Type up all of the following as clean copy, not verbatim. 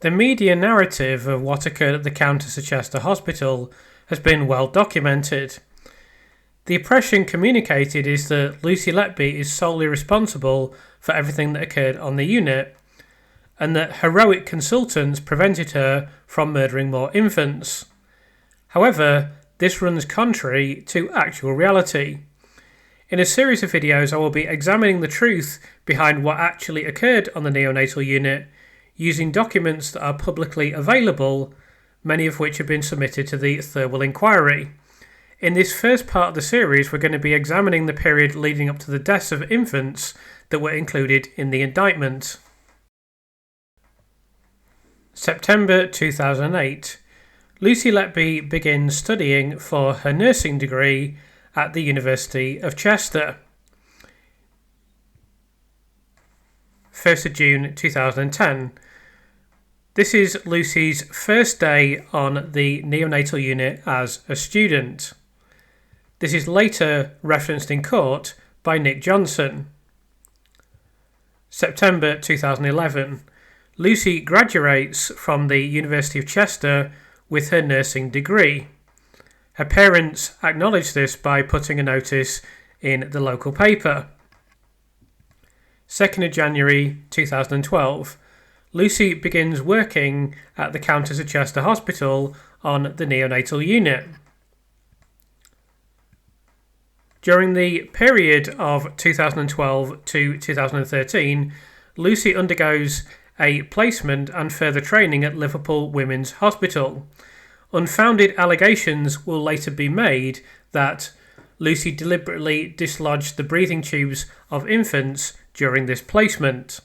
The media narrative of what occurred at the Countess of Chester Hospital has been well documented. The impression communicated is that Lucy Letby is solely responsible for everything that occurred on the unit, and that heroic consultants prevented her from murdering more infants. However, this runs contrary to actual reality. In a series of videos, I will be examining the truth behind what actually occurred on the neonatal unit, using documents that are publicly available, many of which have been submitted to the Thirlwell Inquiry. In this first part of the series, we're going to be examining the period leading up to the deaths of infants that were included in the indictment. September 2008. Lucy Letby begins studying for her nursing degree at the University of Chester. 1st of June 2010. This is Lucy's first day on the neonatal unit as a student. This is later referenced in court by Nick Johnson. September 2011. Lucy graduates from the University of Chester with her nursing degree. Her parents acknowledge this by putting a notice in the local paper. 2nd of January 2012. Lucy begins working at the Countess of Chester Hospital on the neonatal unit. During the period of 2012 to 2013, Lucy undergoes a placement and further training at Liverpool Women's Hospital. Unfounded allegations will later be made that Lucy deliberately dislodged the breathing tubes of infants during this placement.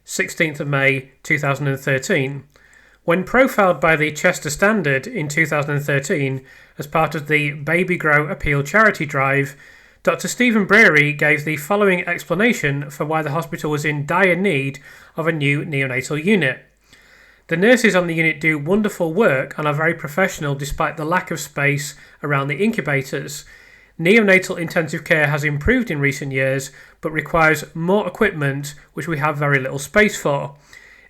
16th of May 2013. When profiled by the Chester Standard in 2013 as part of the Baby Grow Appeal charity drive, Dr. Stephen Brearey gave the following explanation for why the hospital was in dire need of a new neonatal unit. The nurses on the unit do wonderful work and are very professional despite the lack of space around the incubators. Neonatal intensive care has improved in recent years, but requires more equipment, which we have very little space for.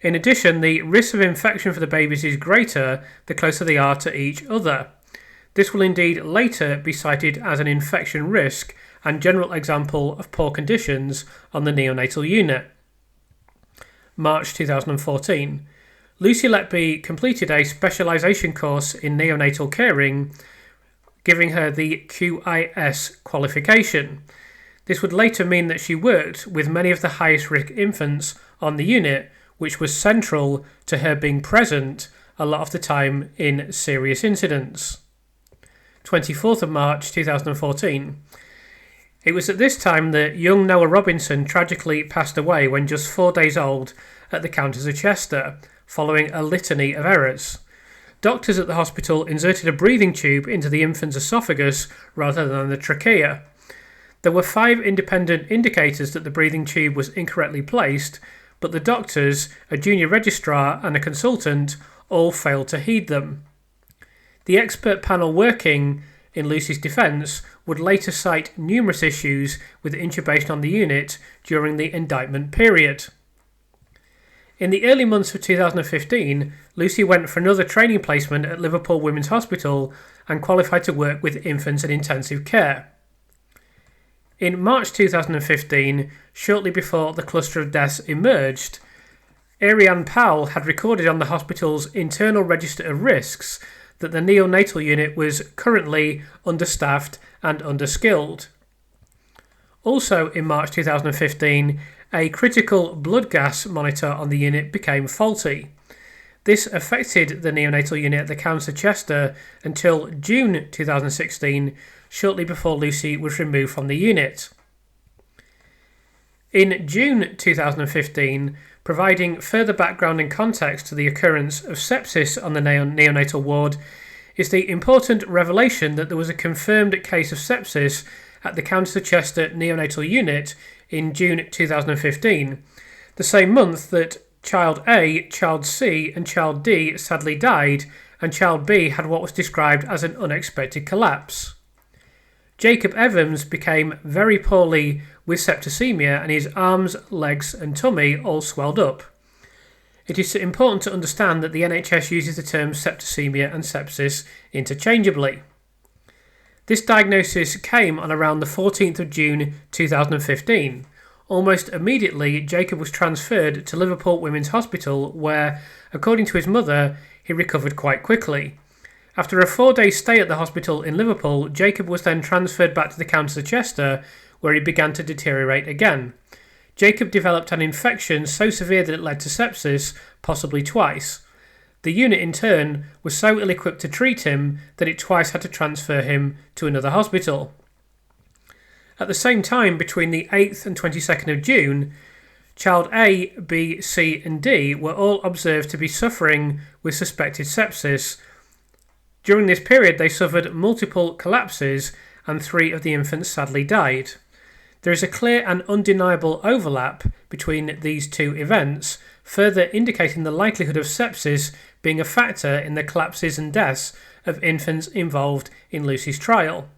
In addition, the risk of infection for the babies is greater the closer they are to each other. This will indeed later be cited as an infection risk and general example of poor conditions on the neonatal unit. March 2014. Lucy Letby completed a specialisation course in neonatal caring, giving her the QIS qualification. This would later mean that she worked with many of the highest risk infants on the unit, which was central to her being present a lot of the time in serious incidents. 24th of March 2014. It was at this time that young Noah Robinson tragically passed away when just 4 days old at the Countess of Chester, following a litany of errors. Doctors at the hospital inserted a breathing tube into the infant's esophagus rather than the trachea. There were 5 independent indicators that the breathing tube was incorrectly placed, but the doctors, a junior registrar and a consultant all failed to heed them. The expert panel working in Lucy's defence would later cite numerous issues with intubation on the unit during the indictment period. In the early months of 2015, Lucy went for another training placement at Liverpool Women's Hospital and qualified to work with infants in intensive care. In March 2015, shortly before the cluster of deaths emerged, Ariane Powell had recorded on the hospital's internal register of risks that the neonatal unit was currently understaffed and underskilled. Also in March 2015, a critical blood gas monitor on the unit became faulty. This affected the neonatal unit at the Countess of Chester until June 2016, shortly before Lucy was removed from the unit. In June 2015, providing further background and context to the occurrence of sepsis on the neonatal ward, is the important revelation that there was a confirmed case of sepsis at the Countess of Chester neonatal unit in June 2015, the same month that Child A, Child C and Child D sadly died, and Child B had what was described as an unexpected collapse. Jacob Evans became very poorly with septicemia and his arms, legs and tummy all swelled up. It is important to understand that the NHS uses the terms septicemia and sepsis interchangeably. This diagnosis came on around the 14th of June 2015. Almost immediately, Jacob was transferred to Liverpool Women's Hospital where, according to his mother, he recovered quite quickly. After a 4-day stay at the hospital in Liverpool, Jacob was then transferred back to the Countess of Chester, where he began to deteriorate again. Jacob developed an infection so severe that it led to sepsis, possibly twice. The unit, in turn, was so ill-equipped to treat him that it twice had to transfer him to another hospital. At the same time, between the 8th and 22nd of June, child A, B, C and D were all observed to be suffering with suspected sepsis. During this period, they suffered multiple collapses and 3 of the infants sadly died. There is a clear and undeniable overlap between these two events, further indicating the likelihood of sepsis being a factor in the collapses and deaths of infants involved in Lucy's trial.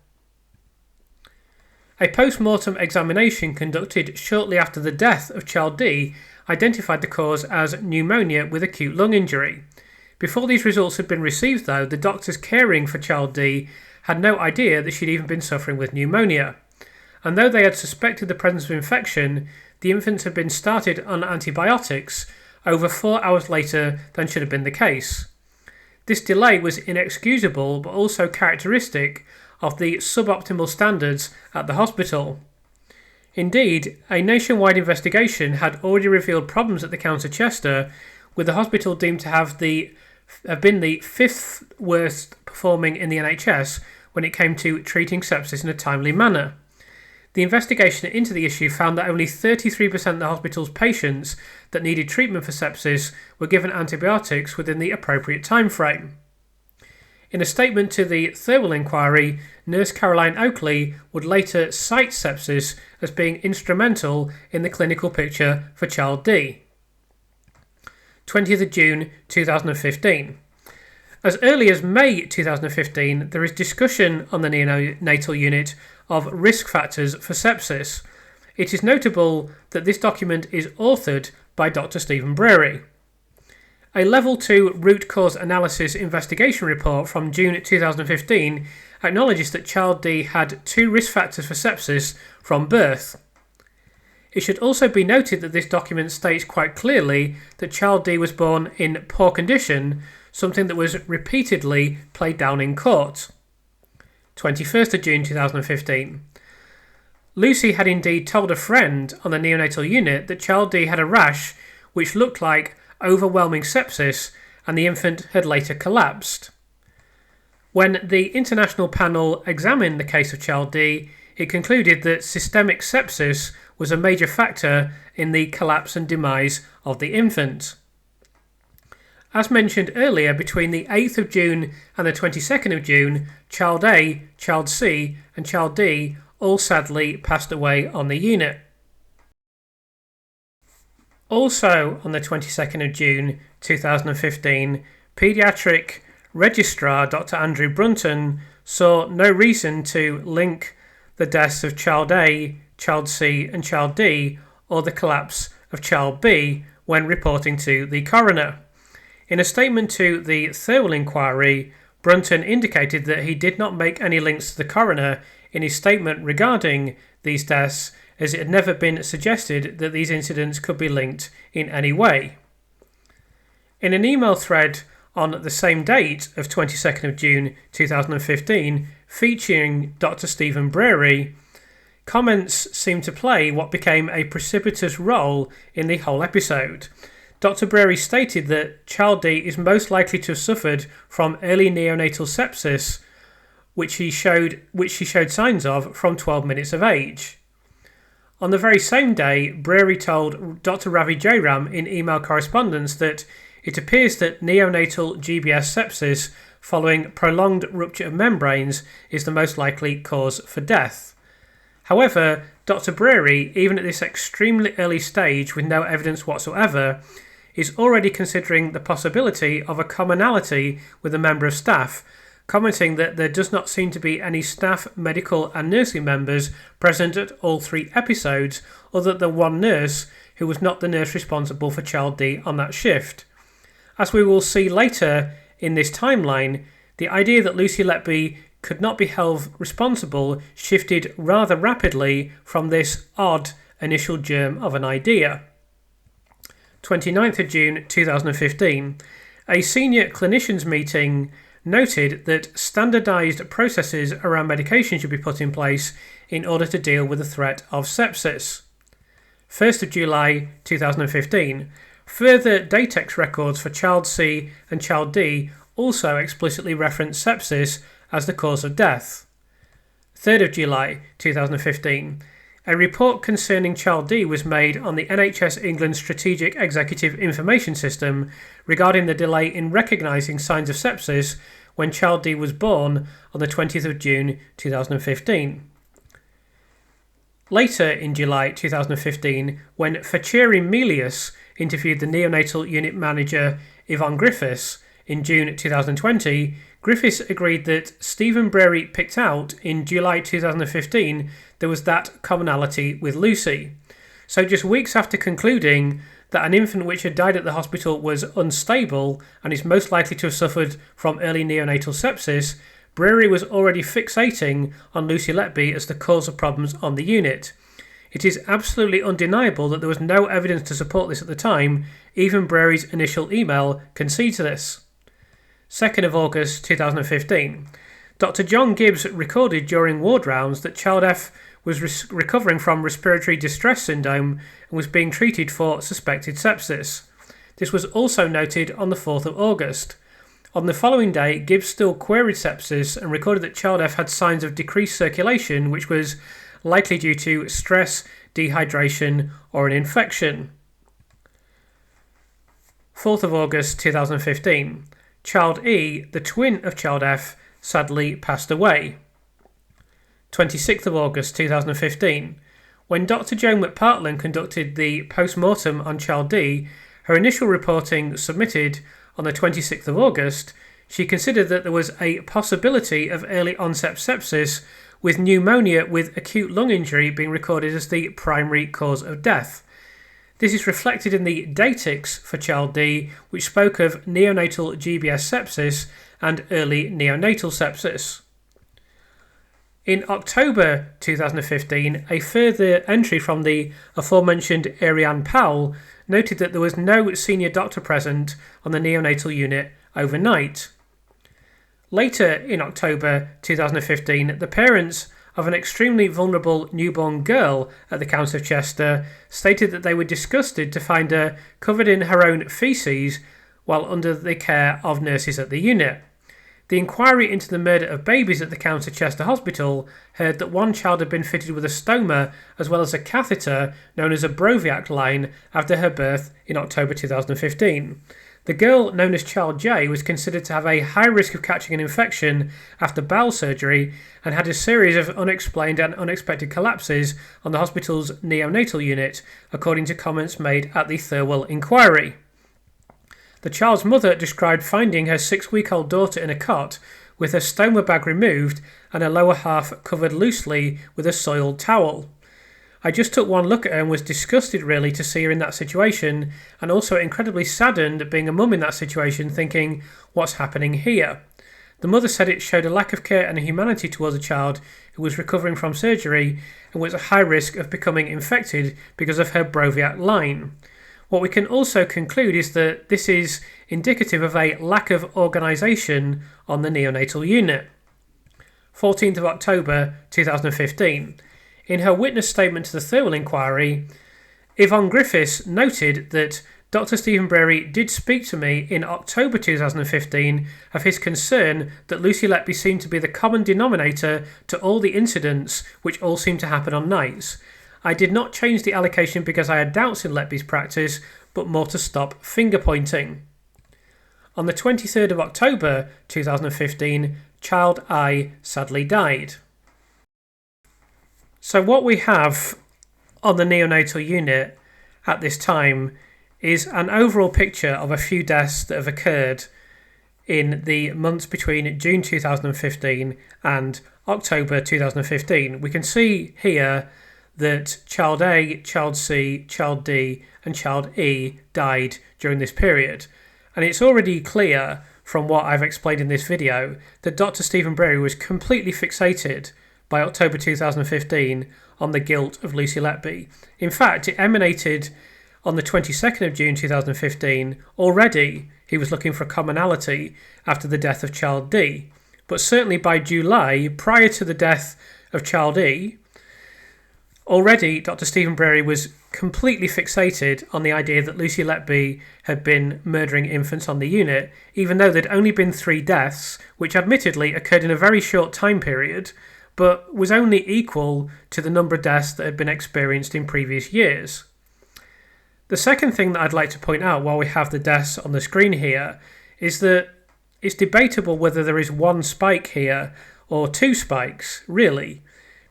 A post-mortem examination conducted shortly after the death of child D identified the cause as pneumonia with acute lung injury. Before these results had been received, though, the doctors caring for child D had no idea that she'd even been suffering with pneumonia. And though they had suspected the presence of infection, the infants had been started on antibiotics over 4 hours later than should have been the case. This delay was inexcusable but also characteristic of the suboptimal standards at the hospital. Indeed, a nationwide investigation had already revealed problems at the Countess of Chester, with the hospital deemed to have been the 5th worst performing in the NHS when it came to treating sepsis in a timely manner. The investigation into the issue found that only 33% of the hospital's patients that needed treatment for sepsis were given antibiotics within the appropriate time frame. In a statement to the Thirlwell inquiry, Nurse Caroline Oakley would later cite sepsis as being instrumental in the clinical picture for child D. 20th of June 2015. As early as May 2015, there is discussion on the neonatal unit of risk factors for sepsis. It is notable that this document is authored by Dr. Stephen Brearey. A Level 2 root cause analysis investigation report from June 2015 acknowledges that child D had 2 risk factors for sepsis from birth. It should also be noted that this document states quite clearly that child D was born in poor condition, something that was repeatedly played down in court. 21st of June 2015. Lucy had indeed told a friend on the neonatal unit that child D had a rash which looked like overwhelming sepsis and the infant had later collapsed. When the international panel examined the case of child D, it concluded that systemic sepsis was a major factor in the collapse and demise of the infant. As mentioned earlier, between the 8th of June and the 22nd of June, child A, child C and child D all sadly passed away on the unit. Also on the 22nd of June 2015, paediatric registrar Dr. Andrew Brunton saw no reason to link the deaths of child A, child C and child D or the collapse of child B when reporting to the coroner. In a statement to the Thirlwell inquiry, Brunton indicated that he did not make any links to the coroner in his statement regarding these deaths, as it had never been suggested that these incidents could be linked in any way. In an email thread on the same date of 22nd of June 2015, featuring Dr. Stephen Brearey, comments seemed to play what became a precipitous role in the whole episode. Dr. Brearey stated that child D is most likely to have suffered from early neonatal sepsis, which she showed signs of from 12 minutes of age. On the very same day, Brearey told Dr. Ravi Jairam in email correspondence that it appears that neonatal GBS sepsis following prolonged rupture of membranes is the most likely cause for death. However, Dr. Brearey, even at this extremely early stage with no evidence whatsoever, is already considering the possibility of a commonality with a member of staff commenting that there does not seem to be any staff, medical and nursing members present at all 3 episodes other than one nurse who was not the nurse responsible for child D on that shift. As we will see later in this timeline, the idea that Lucy Letby could not be held responsible shifted rather rapidly from this odd initial germ of an idea. 29th of June 2015, a senior clinicians meeting noted that standardised processes around medication should be put in place in order to deal with the threat of sepsis. 1st of July 2015, further Datex records for child C and child D also explicitly reference sepsis as the cause of death. 3rd of July 2015, a report concerning child D was made on the NHS England Strategic Executive Information System regarding the delay in recognising signs of sepsis when child D was born on the 20th of June 2015. Later in July 2015, when Faceri Melius interviewed the neonatal unit manager Yvonne Griffiths in June 2020, Griffiths agreed that Stephen Brearey picked out in July 2015 there was that commonality with Lucy. So just weeks after concluding that an infant which had died at the hospital was unstable and is most likely to have suffered from early neonatal sepsis, Brearey was already fixating on Lucy Letby as the cause of problems on the unit. It is absolutely undeniable that there was no evidence to support this at the time. Even Brearey's initial email concedes this. 2nd of August 2015. Dr. John Gibbs recorded during ward rounds that child F was recovering from respiratory distress syndrome and was being treated for suspected sepsis. This was also noted on the 4th of August. On the following day, Gibbs still queried sepsis and recorded that child F had signs of decreased circulation, which was likely due to stress, dehydration or an infection. 4th of August 2015. Child E, the twin of child F, sadly passed away. 26th of August 2015. When Dr. Joan McPartland conducted the post-mortem on child D, her initial reporting submitted on the 26th of August, she considered that there was a possibility of early onset sepsis, with pneumonia with acute lung injury being recorded as the primary cause of death. This is reflected in the Datex for child D, which spoke of neonatal GBS sepsis and early neonatal sepsis. In October 2015, a further entry from the aforementioned Ariane Powell noted that there was no senior doctor present on the neonatal unit overnight. Later in October 2015, the parents of an extremely vulnerable newborn girl at the Countess of Chester stated that they were disgusted to find her covered in her own faeces while under the care of nurses at the unit. The inquiry into the murder of babies at the Countess of Chester Hospital heard that one child had been fitted with a stoma as well as a catheter known as a Broviac line after her birth in October 2015. The girl, known as Child J, was considered to have a high risk of catching an infection after bowel surgery and had a series of unexplained and unexpected collapses on the hospital's neonatal unit, according to comments made at the Thirlwell inquiry. The child's mother described finding her 6-week-old daughter in a cot with her stoma bag removed and her lower half covered loosely with a soiled towel. I just took one look at her and was disgusted really to see her in that situation, and also incredibly saddened being a mum in that situation, thinking, what's happening here? The mother said it showed a lack of care and humanity towards a child who was recovering from surgery and was at high risk of becoming infected because of her Broviac line. What we can also conclude is that this is indicative of a lack of organisation on the neonatal unit. 14th of October 2015. In her witness statement to the Thirlwell inquiry, Yvonne Griffiths noted that Dr. Stephen Brearey did speak to me in October 2015 of his concern that Lucy Letby seemed to be the common denominator to all the incidents which all seemed to happen on nights. I did not change the allocation because I had doubts in Letby's practice, but more to stop finger pointing. On the 23rd of October 2015, child I sadly died. So what we have on the neonatal unit at this time is an overall picture of a few deaths that have occurred in the months between June 2015 and October 2015. We can see here that child A, child C, child D and child E died during this period. And it's already clear from what I've explained in this video that Dr. Stephen Brearey was completely fixated by October 2015 on the guilt of Lucy Letby. In fact, it emanated on the 22nd of June 2015. Already he was looking for commonality after the death of child D. But certainly by July, prior to the death of child E, already Dr. Stephen Brearey was completely fixated on the idea that Lucy Letby had been murdering infants on the unit, even though there'd only been 3 deaths, which admittedly occurred in a very short time period, but was only equal to the number of deaths that had been experienced in previous years. The second thing that I'd like to point out while we have the deaths on the screen here is that it's debatable whether there is one spike here or 2 spikes, really.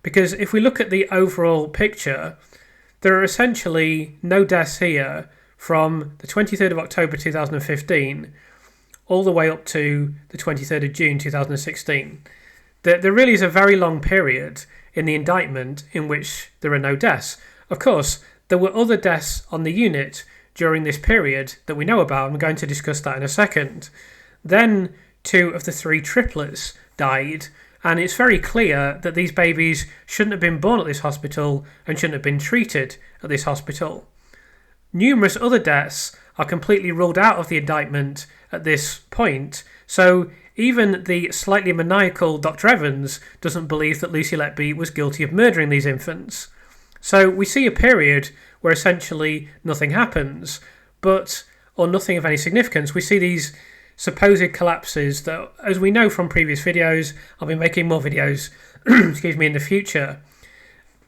Because if we look at the overall picture, there are essentially no deaths here from the 23rd of October 2015 all the way up to the 23rd of June 2016. There really is a very long period in the indictment in which there are no deaths. Of course, there were other deaths on the unit during this period that we know about. I'm going to discuss that in a second. Then 2 of the 3 triplets died, and it's very clear that these babies shouldn't have been born at this hospital and shouldn't have been treated at this hospital. Numerous other deaths are completely ruled out of the indictment at this point, so even the slightly maniacal Dr. Evans doesn't believe that Lucy Letby was guilty of murdering these infants. So we see a period where essentially nothing happens, or nothing of any significance. We see these supposed collapses that, as we know from previous videos, I'll be making more videos in the future.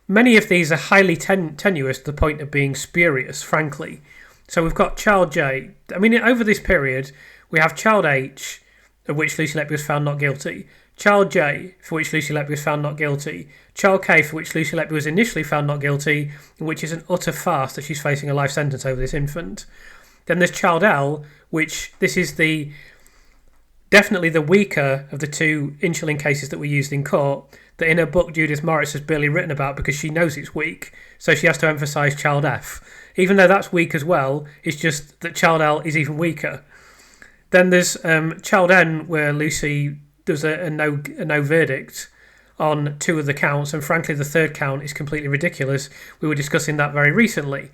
Many of these are highly tenuous to the point of being spurious, frankly. So we've got child J. Over this period, we have child H, of which Lucy Letby was found not guilty, child J, for which Lucy Letby was found not guilty, child K, for which Lucy Letby was initially found not guilty, which is an utter farce that she's facing a life sentence over this infant. Then there's child L, which this is definitely the weaker of the 2 insulin cases that were used in court, that in her book Judith Morris has barely written about because she knows it's weak, so she has to emphasise child F. Even though that's weak as well, it's just that child L is even weaker. Then there's child N, where Lucy does a no verdict on 2 of the counts, and frankly the 3rd count is completely ridiculous. We were discussing that very recently.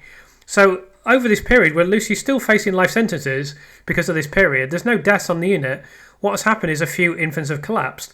So over this period where Lucy's still facing life sentences because of this period, there's no deaths on the unit. What has happened is a few infants have collapsed.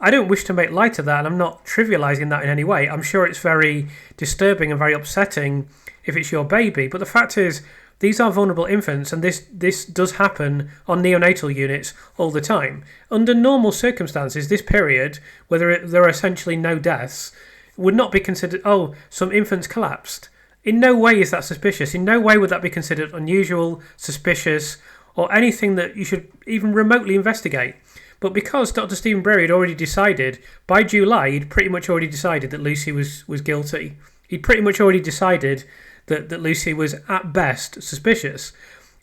I don't wish to make light of that, and I'm not trivialising that in any way. I'm sure it's very disturbing and very upsetting if it's your baby, but the fact is these are vulnerable infants, and this does happen on neonatal units all the time. Under normal circumstances, this period, where there are essentially no deaths, would not be considered, some infants collapsed. In no way is that suspicious. In no way would that be considered unusual, suspicious, or anything that you should even remotely investigate. But because Dr. Stephen Brearey had already decided, by July, he'd pretty much already decided that Lucy was guilty. He'd pretty much already decided that Lucy was, at best, suspicious.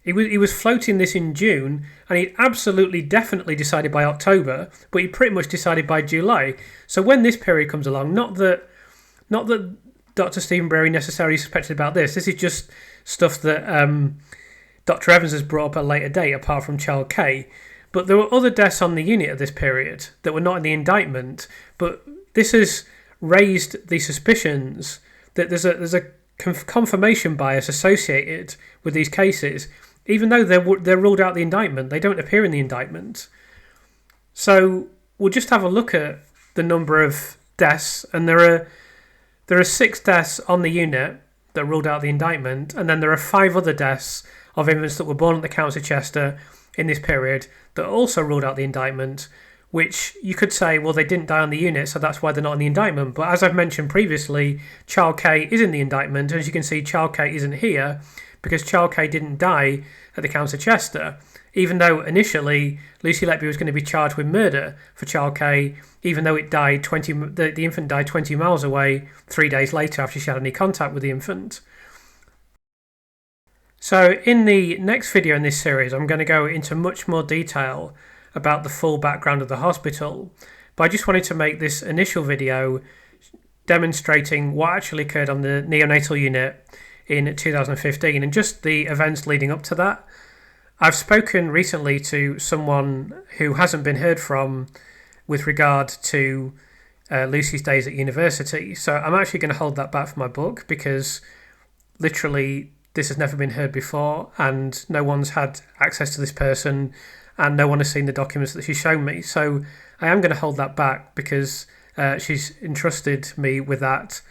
He was floating this in June, and he'd absolutely, definitely decided by October, but he pretty much decided by July. So when this period comes along, not that Dr. Stephen Brearey necessarily suspected about this. This is just stuff that Dr. Evans has brought up at a later date, apart from child K. But there were other deaths on the unit at this period that were not in the indictment. But this has raised the suspicions that there's a confirmation bias associated with these cases. Even though they're ruled out the indictment, they don't appear in the indictment. So we'll just have a look at the number of deaths, and there are 6 deaths on the unit that ruled out the indictment, and then there are 5 other deaths of infants that were born at the Countess of Chester in this period that also ruled out the indictment, which you could say, well, they didn't die on the unit, so that's why they're not in the indictment. But as I've mentioned previously, child K is in the indictment, and as you can see, child K isn't here because child K didn't die at the Countess of Chester, even though initially Lucy Letby was going to be charged with murder for child K, even though it died the infant died 20 miles away 3 days later after she had any contact with the infant. So in the next video in this series, I'm going to go into much more detail about the full background of the hospital, but I just wanted to make this initial video demonstrating what actually occurred on the neonatal unit in 2015 and just the events leading up to that. I've spoken recently to someone who hasn't been heard from with regard to Lucy's days at university, so I'm actually going to hold that back for my book because literally this has never been heard before and no one's had access to this person and no one has seen the documents that she's shown me. So I am going to hold that back because she's entrusted me with that.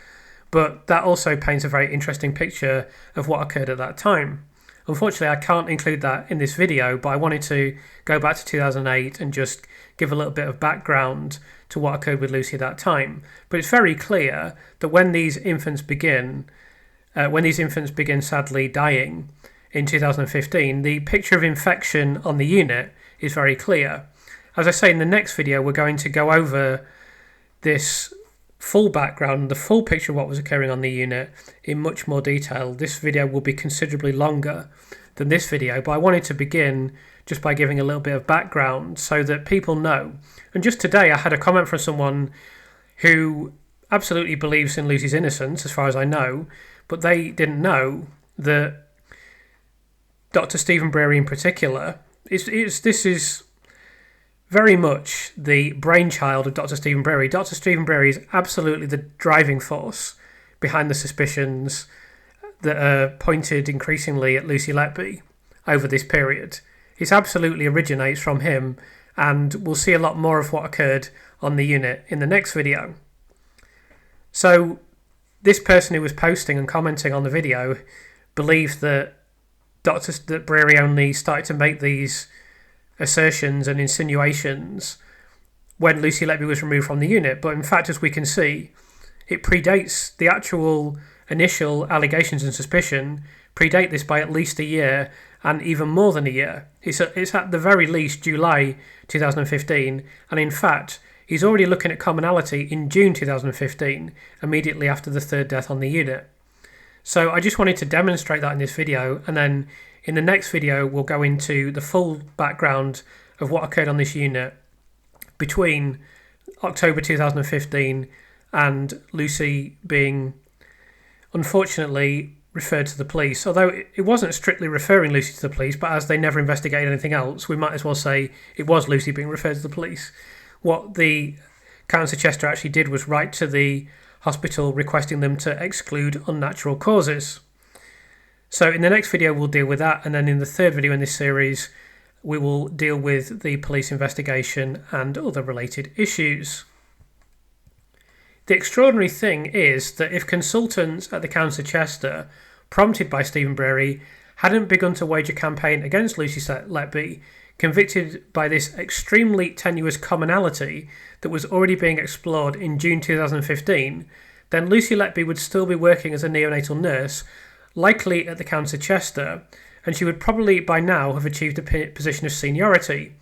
But that also paints a very interesting picture of what occurred at that time. Unfortunately, I can't include that in this video, but I wanted to go back to 2008 and just give a little bit of background to what occurred with Lucy at that time. But it's very clear that when these infants begin sadly dying in 2015, the picture of infection on the unit is very clear. As I say, in the next video, we're going to go over this full background, the full picture of what was occurring on the unit in much more detail. This video will be considerably longer than this video, but I wanted to begin just by giving a little bit of background so that people know. And just today, I had a comment from someone who absolutely believes in Lucy's innocence, as far as I know, but they didn't know that Dr. Stephen Brearey in particular, this is very much the brainchild of Dr. Stephen Brearey. Dr. Stephen Brearey is absolutely the driving force behind the suspicions that are pointed increasingly at Lucy Letby over this period. It absolutely originates from him, and we'll see a lot more of what occurred on the unit in the next video. So this person who was posting and commenting on the video believed that Brearey only started to make these assertions and insinuations when Lucy Letby was removed from the unit, but in fact, as we can see, it predates the actual initial allegations and suspicion predate this by at least a year and even more than a year. It's at the very least July 2015, and in fact he's already looking at commonality in June 2015, immediately after the third death on the unit. So I just wanted to demonstrate that in this video, and then in the next video we'll go into the full background of what occurred on this unit between October 2015 and Lucy being unfortunately referred to the police. Although it wasn't strictly referring Lucy to the police, but as they never investigated anything else, we might as well say it was Lucy being referred to the police. What the Countess of Chester actually did was write to the hospital requesting them to exclude unnatural causes. So in the next video we'll deal with that, and then in the third video in this series we will deal with the police investigation and other related issues. The extraordinary thing is that if consultants at the Countess of Chester, prompted by Stephen Brearey, hadn't begun to wage a campaign against Lucy Letby, convicted by this extremely tenuous commonality that was already being explored in June 2015, then Lucy Letby would still be working as a neonatal nurse, likely at the Countess of Chester, and she would probably by now have achieved a position of seniority.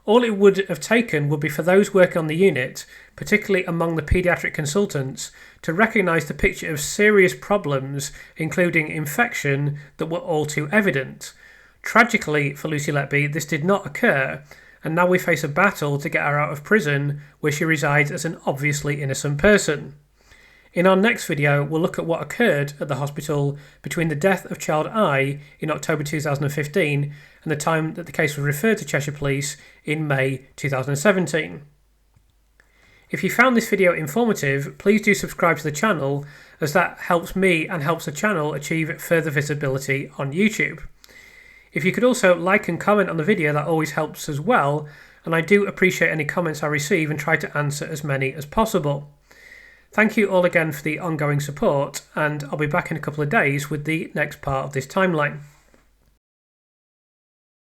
All it would have taken would be for those working on the unit, particularly among the paediatric consultants, to recognise the picture of serious problems, including infection, that were all too evident. Tragically for Lucy Letby, this did not occur, and now we face a battle to get her out of prison, where she resides as an obviously innocent person. In our next video, we'll look at what occurred at the hospital between the death of child I in October 2015 and the time that the case was referred to Cheshire Police in May 2017. If you found this video informative, please do subscribe to the channel, as that helps me and helps the channel achieve further visibility on YouTube. If you could also like and comment on the video, that always helps as well, and I do appreciate any comments I receive and try to answer as many as possible. Thank you all again for the ongoing support, and I'll be back in a couple of days with the next part of this timeline.